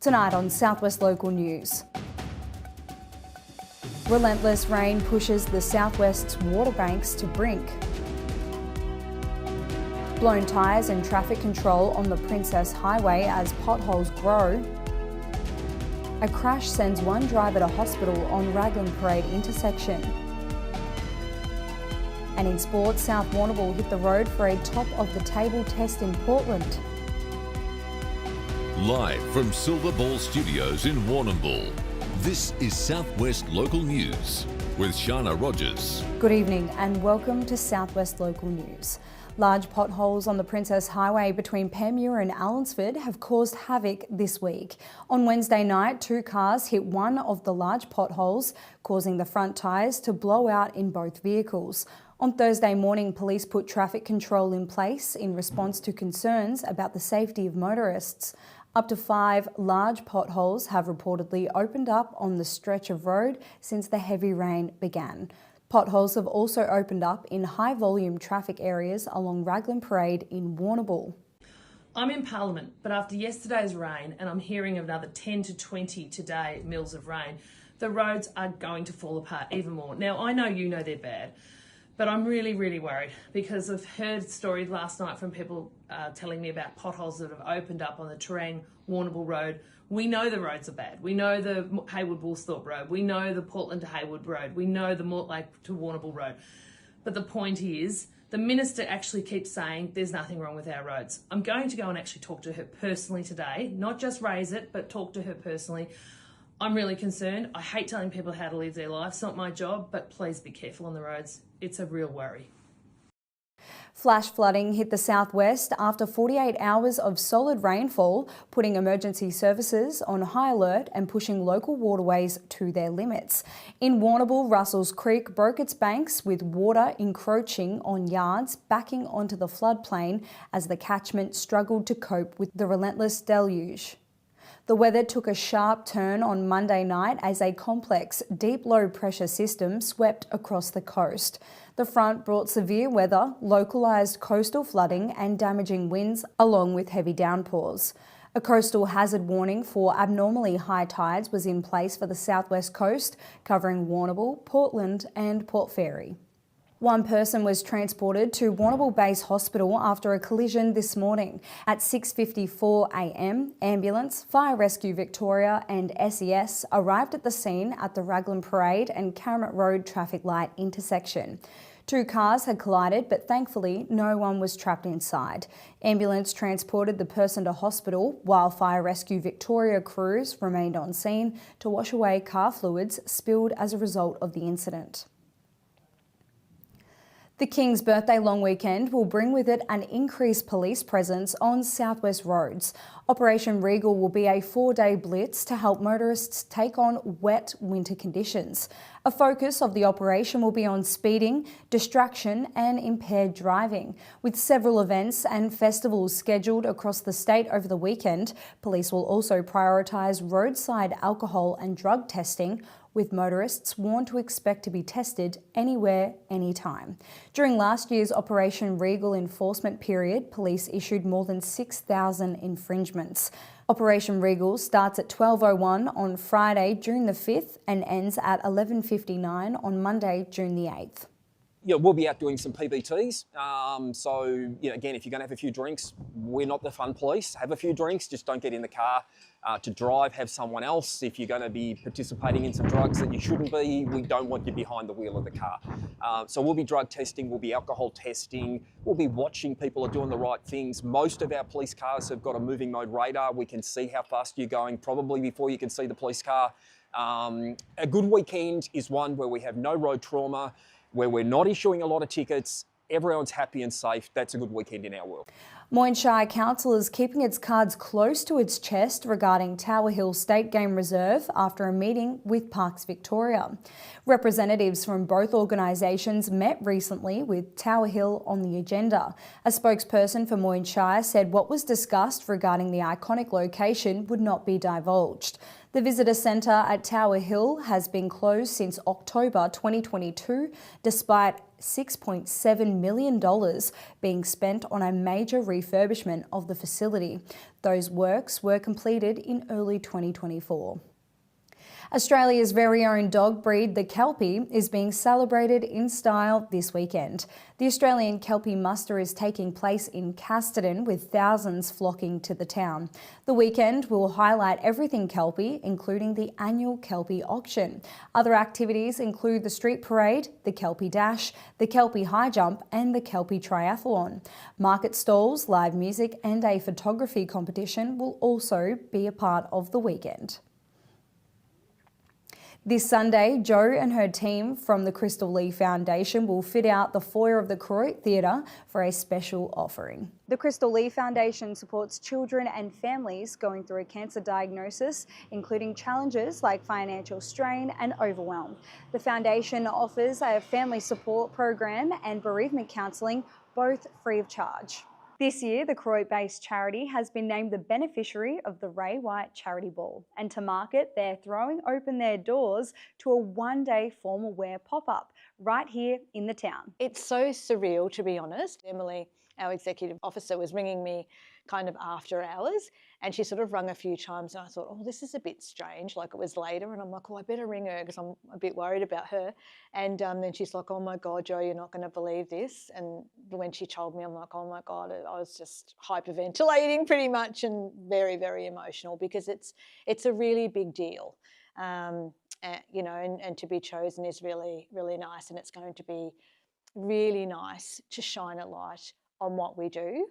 Tonight on Southwest Local News. Relentless rain pushes the Southwest's water banks to brink. Blown tyres and traffic control on the Princess Highway as potholes grow. A crash sends one driver to hospital on Raglan Parade intersection. And in sport, South Warrnambool hit the road for a top-of-the-table test in Portland. Live from Silver Ball Studios in Warrnambool, this is Southwest Local News with Sharna Rogers. Good evening and welcome to Southwest Local News. Large potholes on the Princess Highway between Panmure and Allensford have caused havoc this week. On Wednesday night, two cars hit one of the large potholes, causing the front tyres to blow out in both vehicles. On Thursday morning, police put traffic control in place in response to concerns about the safety of motorists. Up to 5 large potholes have reportedly opened up on the stretch of road since the heavy rain began. Potholes have also opened up in high-volume traffic areas along Raglan Parade in Warrnambool. I'm in Parliament, but after yesterday's rain, and I'm hearing of another 10 to 20 today mils of rain, the roads are going to fall apart even more. Now, I know you know they're bad, but I'm really, really worried because I've heard stories last night from people telling me about potholes that have opened up on the Terang Warrnambool Road. We know the roads are bad. We know the Haywood-Woolsthorpe Road. We know the Portland to Haywood Road. We know the Mortlake to Warrnambool Road. But the point is, the Minister actually keeps saying there's nothing wrong with our roads. I'm going to go and actually talk to her personally today, not just raise it, but talk to her personally. I'm really concerned. I hate telling people how to live their lives. It's not my job, but please be careful on the roads. It's a real worry. Flash flooding hit the southwest after 48 hours of solid rainfall, putting emergency services on high alert and pushing local waterways to their limits. In Warrnambool, Russells Creek broke its banks with water encroaching on yards, backing onto the floodplain as the catchment struggled to cope with the relentless deluge. The weather took a sharp turn on Monday night as a complex deep low pressure system swept across the coast. The front brought severe weather, localised coastal flooding and damaging winds along with heavy downpours. A coastal hazard warning for abnormally high tides was in place for the southwest coast, covering Warrnambool, Portland and Port Fairy. One person was transported to Warrnambool Base Hospital after a collision this morning. At 6:54 a.m, ambulance, Fire Rescue Victoria and SES arrived at the scene at the Raglan Parade and Caramit Road traffic light intersection. Two cars had collided, but thankfully no one was trapped inside. Ambulance transported the person to hospital, while Fire Rescue Victoria crews remained on scene to wash away car fluids spilled as a result of the incident. The King's birthday long weekend will bring with it an increased police presence on southwest roads. Operation Regal will be a 4-day blitz to help motorists take on wet winter conditions. A focus of the operation will be on speeding, distraction and impaired driving. With several events and festivals scheduled across the state over the weekend, police will also prioritise roadside alcohol and drug testing, with motorists warned to expect to be tested anywhere, anytime. During last year's Operation Regal enforcement period, police issued more than 6,000 infringements. Operation Regal starts at 12:01 on Friday, June the 5th and ends at 11:59 on Monday, June the 8th. Yeah, we'll be out doing some PBTs. Again, if you're going to have a few drinks, we're not the fun police. Have a few drinks, just don't get in the car to drive. Have someone else. If you're going to be participating in some drugs that you shouldn't be, we don't want you behind the wheel of the car. So we'll be drug testing, we'll be alcohol testing, we'll be watching people are doing the right things. Most of our police cars have got a moving mode radar. We can see how fast you're going, probably before you can see the police car. A good weekend is one where we have no road trauma, where we're not issuing a lot of tickets, everyone's happy and safe. That's a good weekend in our world. Moyne Shire Council is keeping its cards close to its chest regarding Tower Hill State Game Reserve after a meeting with Parks Victoria. Representatives from both organisations met recently with Tower Hill on the agenda. A spokesperson for Moyne Shire said what was discussed regarding the iconic location would not be divulged. The visitor centre at Tower Hill has been closed since October 2022, despite $6.7 million being spent on a major refurbishment of the facility. Those works were completed in early 2024. Australia's very own dog breed, the Kelpie, is being celebrated in style this weekend. The Australian Kelpie muster is taking place in Casterton, with thousands flocking to the town. The weekend will highlight everything Kelpie, including the annual Kelpie auction. Other activities include the street parade, the Kelpie dash, the Kelpie high jump and the Kelpie triathlon. Market stalls, live music and a photography competition will also be a part of the weekend. This Sunday, Jo and her team from the Crystal Lee Foundation will fit out the foyer of the Koroit Theatre for a special offering. The Crystal Lee Foundation supports children and families going through a cancer diagnosis, including challenges like financial strain and overwhelm. The foundation offers a family support program and bereavement counselling, both free of charge. This year, the Koroit-based charity has been named the beneficiary of the Ray White Charity Ball, and to mark it, they're throwing open their doors to a one-day formal wear pop-up right here in the town. It's so surreal, to be honest. Emily, our executive officer, was ringing me kind of after hours, and she sort of rung a few times, and I thought, oh, this is a bit strange, like it was later, and I'm like, oh, I better ring her because I'm a bit worried about her. And then she's like, oh my God, Jo, you're not going to believe this. And when she told me, I'm like, oh my God, I was just hyperventilating pretty much, and very, very emotional, because it's a really big deal. You know, and to be chosen is really, really nice, and it's going to be really nice to shine a light on what we do.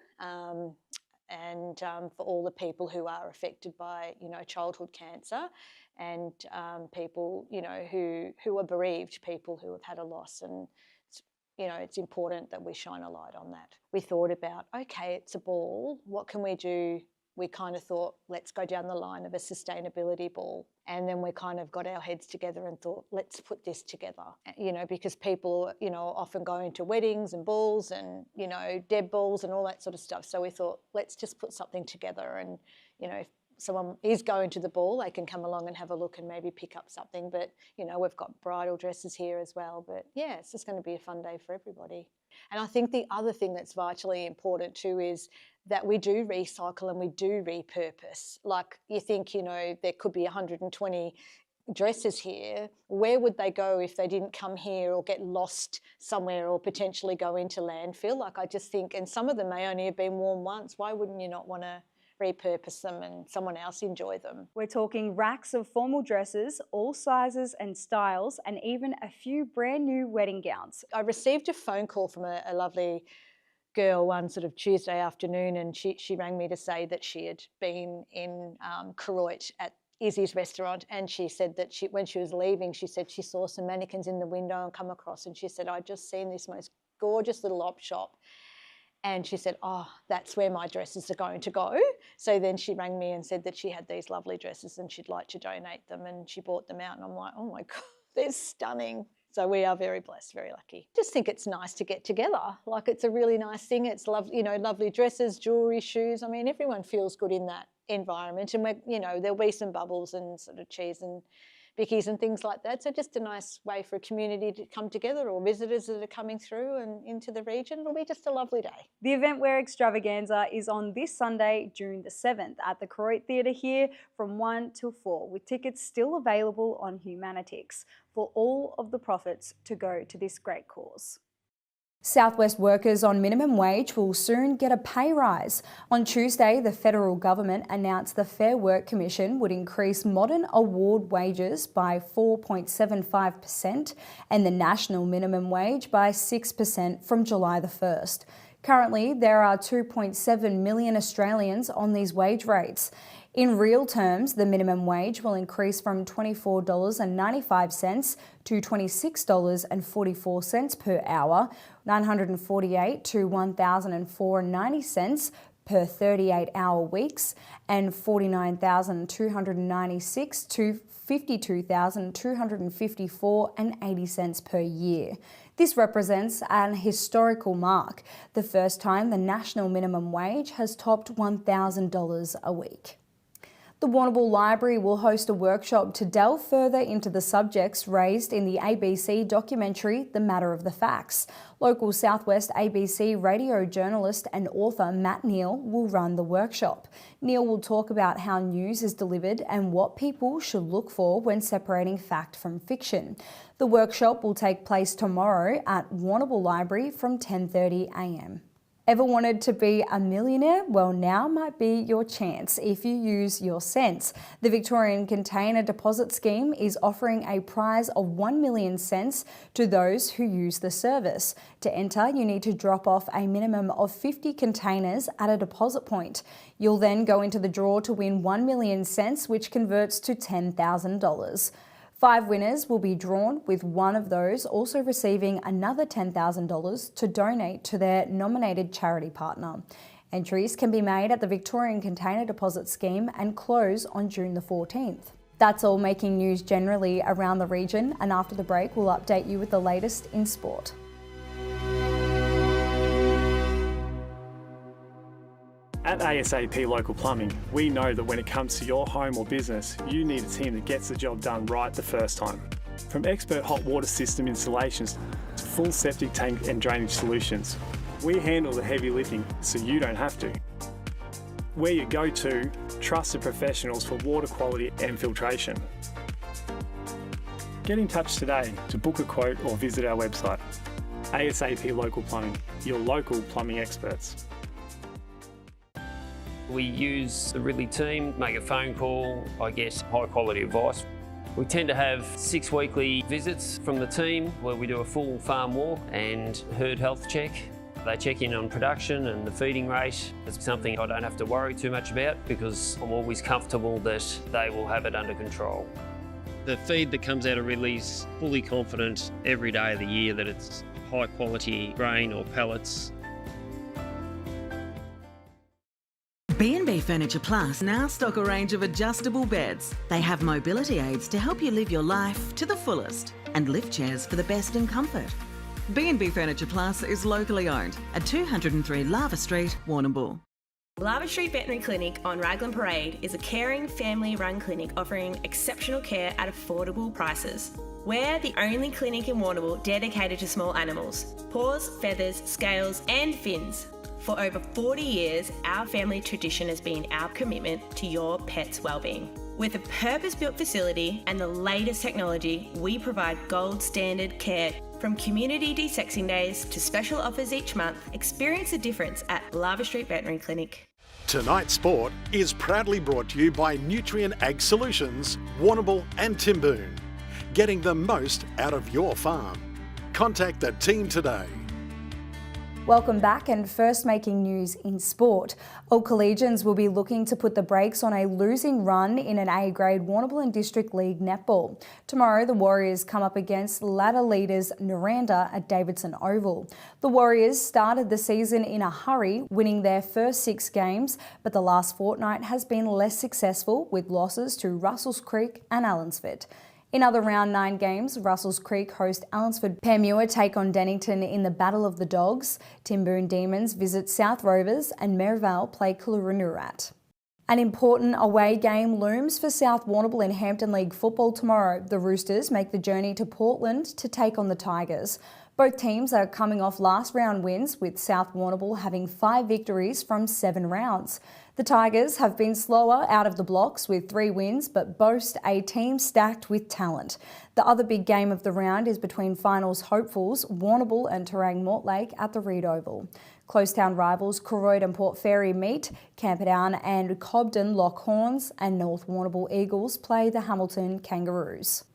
And for all the people who are affected by, you know, childhood cancer, and people, you know, who are bereaved, people who have had a loss. And, you know, it's important that we shine a light on that. We thought about, okay, it's a ball, what can we do? We kind of thought, let's go down the line of a sustainability ball. And then we kind of got our heads together and thought, let's put this together. You know, because people, you know, often go into weddings and balls and, you know, dead balls and all that sort of stuff. So we thought, let's just put something together, and, you know, if someone is going to the ball, they can come along and have a look and maybe pick up something. But, you know, we've got bridal dresses here as well. But yeah, it's just going to be a fun day for everybody. And I think the other thing that's vitally important too is that we do recycle and we do repurpose. Like, you think, you know, there could be 120 dresses here. Where would they go if they didn't come here or get lost somewhere or potentially go into landfill? Like, I just think, and some of them may only have been worn once. Why wouldn't you not want to repurpose them and someone else enjoy them? We're talking racks of formal dresses, all sizes and styles, and even a few brand new wedding gowns. I received a phone call from a lovely girl one sort of Tuesday afternoon, and she rang me to say that she had been in Koroit at Izzy's restaurant, and she said that when she was leaving, she said she saw some mannequins in the window and come across, and she said, I'd just seen this most gorgeous little op shop. And she said, oh, that's where my dresses are going to go. So then she rang me and said that she had these lovely dresses and she'd like to donate them, and she bought them out, and I'm like, oh my God, they're stunning. So we are very blessed, very lucky. Just think it's nice to get together. Like, it's a really nice thing. It's lovely, you know, lovely dresses, jewellery, shoes. I mean, everyone feels good in that environment. And we're, you know, there'll be some bubbles and sort of cheese and bickies and things like that. So just a nice way for a community to come together, or visitors that are coming through and into the region. It'll be just a lovely day. The event wear extravaganza is on this Sunday, June the 7th at the Koroit Theatre here from 1 till 4, with tickets still available on Humanitix, for all of the profits to go to this great cause. South West workers on minimum wage will soon get a pay rise. On Tuesday, the federal government announced the Fair Work Commission would increase modern award wages by 4.75% and the national minimum wage by 6% from July the 1st. Currently, there are 2.7 million Australians on these wage rates. In real terms, the minimum wage will increase from $24.95 to $26.44 per hour, $948 to $1,004.90 per 38-hour weeks, and $49,296 to $52,254.80 per year. This represents an historical mark, the first time the national minimum wage has topped $1,000 a week. The Warrnambool Library will host a workshop to delve further into the subjects raised in the ABC documentary The Matter of the Facts. Local Southwest ABC radio journalist and author Matt Neal will run the workshop. Neal will talk about how news is delivered and what people should look for when separating fact from fiction. The workshop will take place tomorrow at Warrnambool Library from 10:30 a.m. Ever wanted to be a millionaire? Well, now might be your chance if you use your cents. The Victorian Container Deposit Scheme is offering a prize of 1 million cents to those who use the service. To enter, you need to drop off a minimum of 50 containers at a deposit point. You'll then go into the draw to win 1 million cents, which converts to $10,000. 5 winners will be drawn, with one of those also receiving another $10,000 to donate to their nominated charity partner. Entries can be made at the Victorian Container Deposit Scheme and close on June the 14th. That's all making news generally around the region, and after the break we'll update you with the latest in sport. At ASAP Local Plumbing, we know that when it comes to your home or business, you need a team that gets the job done right the first time. From expert hot water system installations to full septic tank and drainage solutions, we handle the heavy lifting so you don't have to. We're your go-to, trusted professionals for water quality and filtration. Get in touch today to book a quote or visit our website. ASAP Local Plumbing, your local plumbing experts. We use the Ridley team, make a phone call, I get high quality advice. We tend to have 6 weekly visits from the team where we do a full farm walk and herd health check. They check in on production and the feeding rate. It's something I don't have to worry too much about because I'm always comfortable that they will have it under control. The feed that comes out of Ridley's fully confident every day of the year that it's high quality grain or pellets. B&B Furniture Plus now stock a range of adjustable beds. They have mobility aids to help you live your life to the fullest and lift chairs for the best in comfort. B&B Furniture Plus is locally owned at 203 Lava Street, Warrnambool. Lava Street Veterinary Clinic on Raglan Parade is a caring, family-run clinic offering exceptional care at affordable prices. We're the only clinic in Warrnambool dedicated to small animals: paws, feathers, scales and fins. For over 40 years, our family tradition has been our commitment to your pet's wellbeing. With a purpose-built facility and the latest technology, we provide gold standard care. From community de-sexing days to special offers each month, experience the difference at Lava Street Veterinary Clinic. Tonight's sport is proudly brought to you by Nutrient Ag Solutions, Warrnambool and Timboon. Getting the most out of your farm. Contact the team today. Welcome back, and first making news in sport. Old Collegians will be looking to put the brakes on a losing run in an A-grade Warrnambool and District League netball. Tomorrow the Warriors come up against ladder leaders Noranda at Davidson Oval. The Warriors started the season in a hurry, winning their first 6 games, but the last fortnight has been less successful with losses to Russells Creek and Allansford. In other round 9 games, Russells Creek host Allansford. Pamuir take on Dennington in the Battle of the Dogs. Timboon Demons visit South Rovers and Merivale play Coolangatta. An important away game looms for South Warrnambool in Hampton League football tomorrow. The Roosters make the journey to Portland to take on the Tigers. Both teams are coming off last round wins, with South Warrnambool having 5 victories from 7 rounds. The Tigers have been slower out of the blocks with 3 wins, but boast a team stacked with talent. The other big game of the round is between finals hopefuls Warrnambool and Terang Mortlake at the Reed Oval. Closetown rivals Koroyd and Port Fairy meet, Camperdown and Cobden lock horns, and North Warrnambool Eagles play the Hamilton Kangaroos.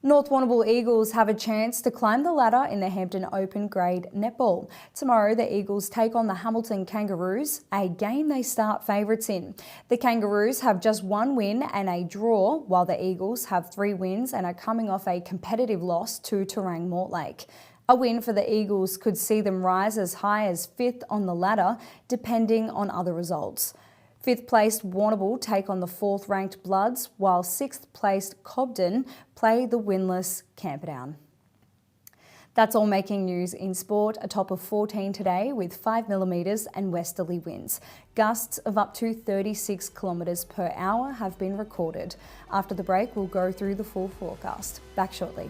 North Warrnambool Eagles have a chance to climb the ladder in the Hampton Open Grade Netball. Tomorrow the Eagles take on the Hamilton Kangaroos, a game they start favourites in. The Kangaroos have just 1 win and a draw, while the Eagles have 3 wins and are coming off a competitive loss to Terang Mortlake. A win for the Eagles could see them rise as high as 5th on the ladder, depending on other results. 5th placed Warrnambool take on the 4th ranked Bloods, while 6th placed Cobden play the winless Camperdown. That's all making news in sport. A top of 14 today with 5 millimetres and westerly winds. Gusts of up to 36 kilometres per hour have been recorded. After the break, we'll go through the full forecast. Back shortly.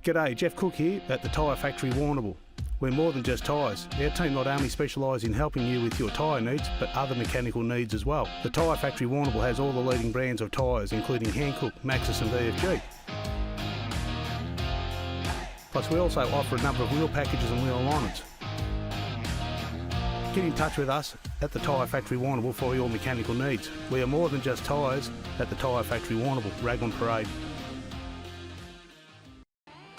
G'day, Jeff Cook here at the Tyre Factory Warrnambool. We're more than just tyres. Our team not only specialise in helping you with your tyre needs, but other mechanical needs as well. The Tyre Factory Warrnambool has all the leading brands of tyres, including Hankook, Maxxis and VFG. Plus we also offer a number of wheel packages and wheel alignments. Get in touch with us at the Tyre Factory Warrnambool for your mechanical needs. We are more than just tyres at the Tyre Factory Warrnambool, Raglan Parade.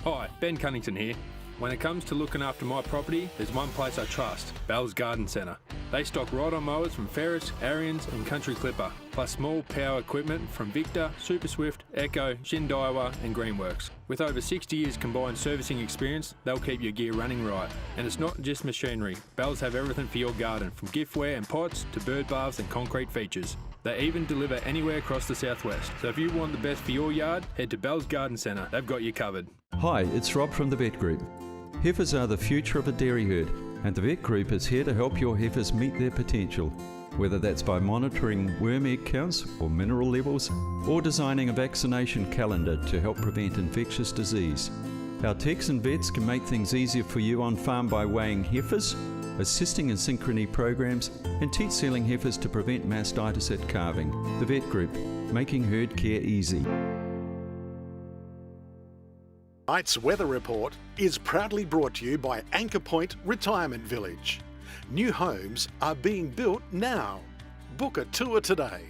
Hi, Ben Cunnington here. When it comes to looking after my property, there's one place I trust, Bell's Garden Centre. They stock ride-on mowers from Ferris, Ariens and Country Clipper, plus small power equipment from Victor, Super Swift, Echo, Shin-Daiwa and Greenworks. With over 60 years combined servicing experience, they'll keep your gear running right. And it's not just machinery. Bell's have everything for your garden, from giftware and pots to bird baths and concrete features. They even deliver anywhere across the southwest. So if you want the best for your yard, head to Bell's Garden Centre. They've got you covered. Hi, it's Rob from the Vet Group. Heifers are the future of a dairy herd, and the Vet Group is here to help your heifers meet their potential, whether that's by monitoring worm egg counts or mineral levels, or designing a vaccination calendar to help prevent infectious disease. Our techs and vets can make things easier for you on farm by weighing heifers, assisting in synchrony programs, and teat sealing heifers to prevent mastitis at calving. The Vet Group, making herd care easy. Tonight's weather report is proudly brought to you by Anchor Point Retirement Village. New homes are being built now. Book a tour today.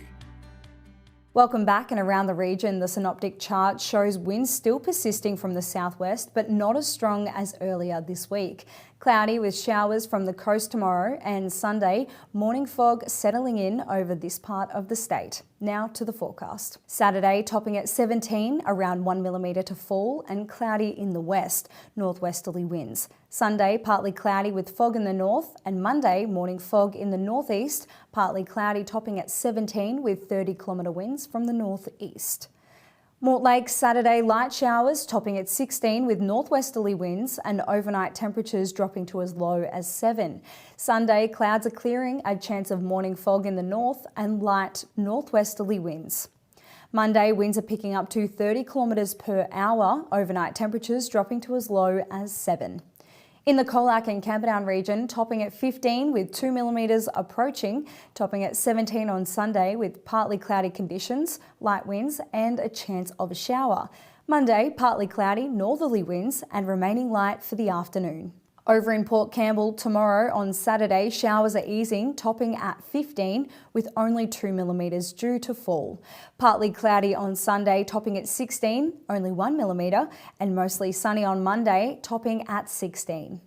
Welcome back. And around the region, the synoptic chart shows winds still persisting from the southwest, but not as strong as earlier this week. Cloudy with showers from the coast tomorrow, and Sunday, morning fog settling in over this part of the state. Now to the forecast. Saturday topping at 17, around 1 millimetre to fall, and cloudy in the west, northwesterly winds. Sunday, partly cloudy with fog in the north, and Monday, morning fog in the northeast, partly cloudy topping at 17 with 30-kilometre winds from the northeast. Mortlake, Saturday, light showers topping at 16 with northwesterly winds and overnight temperatures dropping to as low as 7. Sunday, clouds are clearing, a chance of morning fog in the north and light northwesterly winds. Monday, winds are picking up to 30 kilometres per hour, overnight temperatures dropping to as low as 7. In the Colac and Camperdown region, topping at 15 with 2 millimetres approaching, topping at 17 on Sunday with partly cloudy conditions, light winds and a chance of a shower. Monday, partly cloudy, northerly winds and remaining light for the afternoon. Over in Port Campbell tomorrow on Saturday, showers are easing, topping at 15 with only 2 millimetres due to fall. Partly cloudy on Sunday, topping at 16, only 1 millimetre, and mostly sunny on Monday, topping at 16.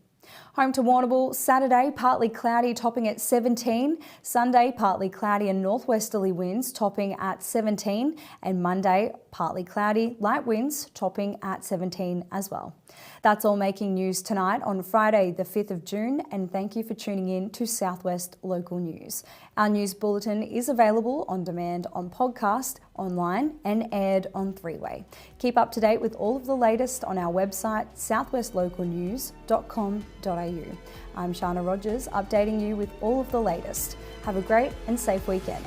Home to Warrnambool, Saturday, partly cloudy, topping at 17. Sunday, partly cloudy and northwesterly winds, topping at 17. And Monday, partly cloudy, light winds, topping at 17 as well. That's all making news tonight on Friday, the 5th of June, and thank you for tuning in to Southwest Local News. Our news bulletin is available on demand on podcast, online and aired on 3-way. Keep up to date with all of the latest on our website, southwestlocalnews.com.au. I'm Sharna Rogers, updating you with all of the latest. Have a great and safe weekend.